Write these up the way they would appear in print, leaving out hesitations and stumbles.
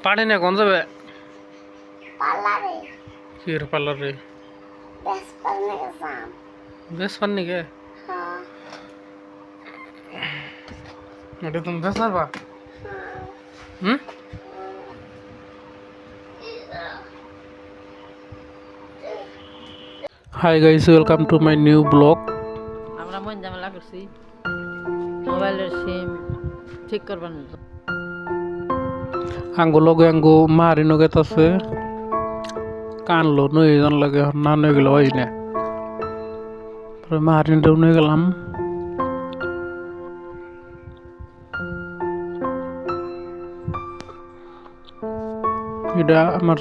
পানি না কোন যাবে পার্লারে কি পার্লারে বেশ পার্লারে গেছিলাম। বেশ পানি কে হ্যাঁ এটা তুমি বেশ পারবা হুম hi guys welcome to my new blog আমরা মন ঝামেলা করছি মোবাইলের সিম ঠিক করবার মতো আঙ্গো লগে আঙ্গো মারি নগেত আছে কানলো নই জন লাগে না নই গেল ওই না পরে মারিনটাও নই গেলাম এটা আমার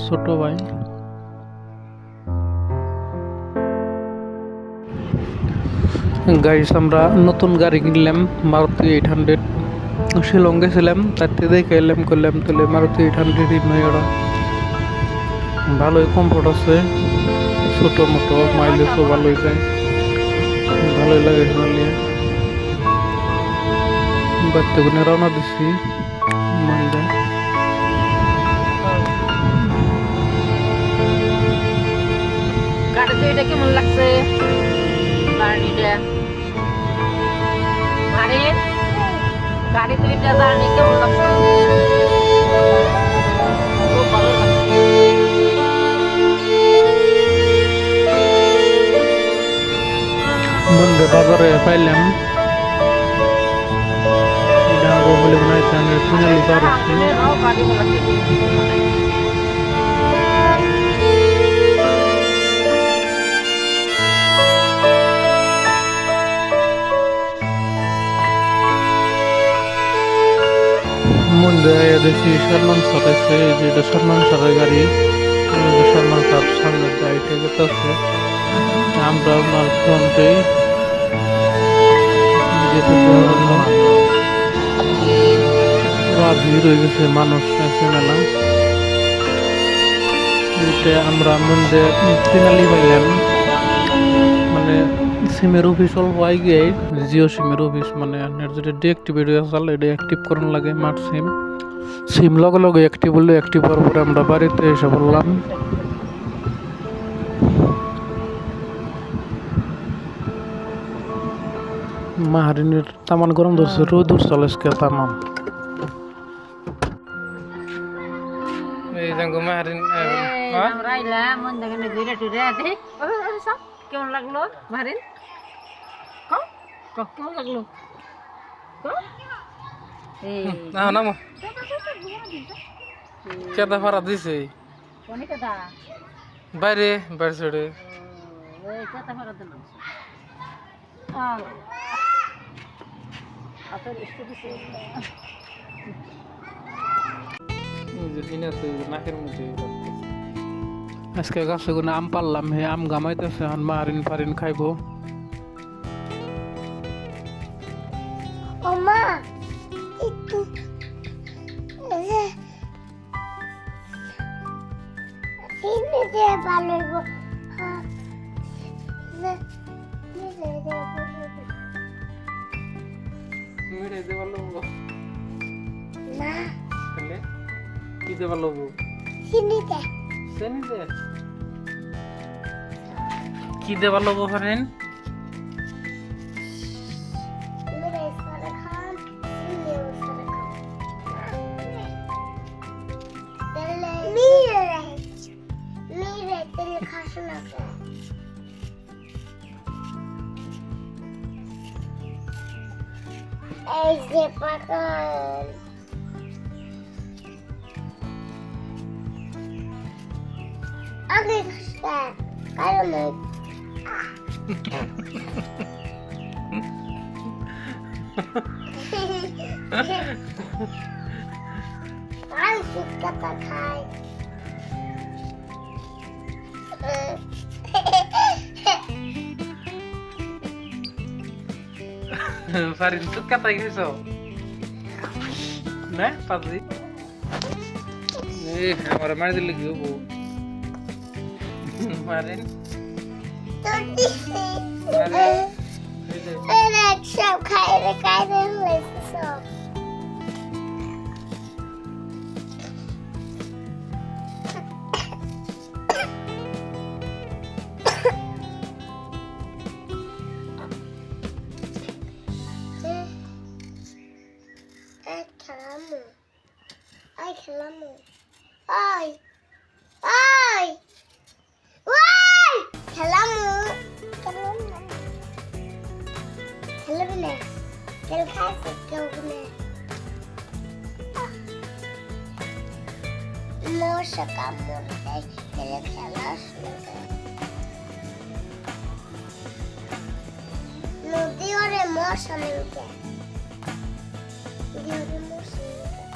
ছোট ভাই গাইস আমরা নতুন গাড়ি কিনলাম মারুতি 800 শিলং গেছিলাম তাতে দেখে এলাম করলাম তাহলে মারুতি 800 নয় ওরা ভালোই কমফোর্ট আছে ছোট মোটো মাইলেজও ভালোই যায় ভালোই লাগে নিয়ে বাড়তে গুনে রওনা দিচ্ছি মালদা গাড়িতে এটা কেমন লাগছে জার্নিটা গাড়ি দুইটা জার্নি কেমন লাগছে খুব ভালো লাগছে বন্ধে বাজারে পাইলাম এটা বলে বানাইছে আমি ফাইনালি পারছি গাড়ি বলা মধ্যে দেখি সালমান স্যার আছে যেটা সালমান স্যারের গাড়ি সালমান স্যার সামনের গাড়িটা যেতেছে আমরা আপনার ফ্রন্টে যেতে ভিড় হয়ে গেছে মানুষ আছে মেলা এটা আমরা মধ্যে ফিনালি পাইলাম মানে সিমের অফিস অল্প আই গিয়ে জিও সিমের অফিস মানে যেটা ডিঅ্যাক্টিভেট হয়ে আসল এটা অ্যাক্টিভ করার লাগে মাঠ সিম লগে লগে অ্যাক্টিভ হলে অ্যাক্টিভ হওয়ার পরে আমরা বাড়িতে এসে বললাম মাহারিনের তামান গরম ধরছে রোদুর চলেসকে তামাম এই জাঙ্গো মাহারিন আমরা আইলাম মন দেখেন ঘুরে টুরে দেখি কেমন লাগলো মারিন কেমন লাগলো এই না না কেদা ভাড়া দিছে কোনে কথা বাইরে বাইরে ছেড়ে ওই কথা ভাড়া দেন আতর স্টুডি সে আজকে গাছে কোনো আম পারলাম হে আম গামাইতেছে এখন মারিন ফারিন খাইবো ওমা একটু সিনে যে ভালো হ্যাঁ মেরে দেবা লোবো না তাহলে কি দেবা লোবো সিনিতে সেনিতে কি দেবা লোবো ফারিন মেরে সারা খান সিনে সারা খান তেলে মেরে তেলে খাস না এই যে পাগল আগে খাসটা কারণ আর সুক্কাটা খাই ফারিন তুই কাতাই গেছো না পাবজি এই আমার মার দিলে কি হবো মারিন তোর দিছি মারিন সব খাইলে হয়েছে সব Ai, caramba. Ai, caramba. Ai. Ai. Ai. Caramba. Caramba. Caramba. Del caso caramba. Moça camur dai del caso. No dio de moça nunca. Dio de moça nunca.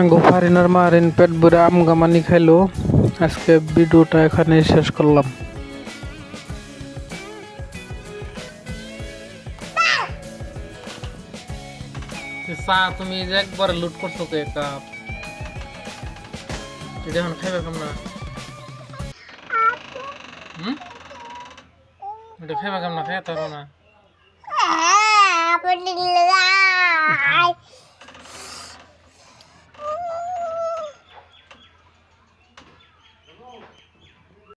আঙ্গো ফারিনার মারিন পেট ভরে আম গামানি খাইলো। আজকে ভিডিওটা এখানে শেষ করলাম। চা তুমি যে একবার লুট করছো কে কাপ এটা এখন খাইবে কেমন না? এটা খাইবে কেমন না? খাইতে পারো না?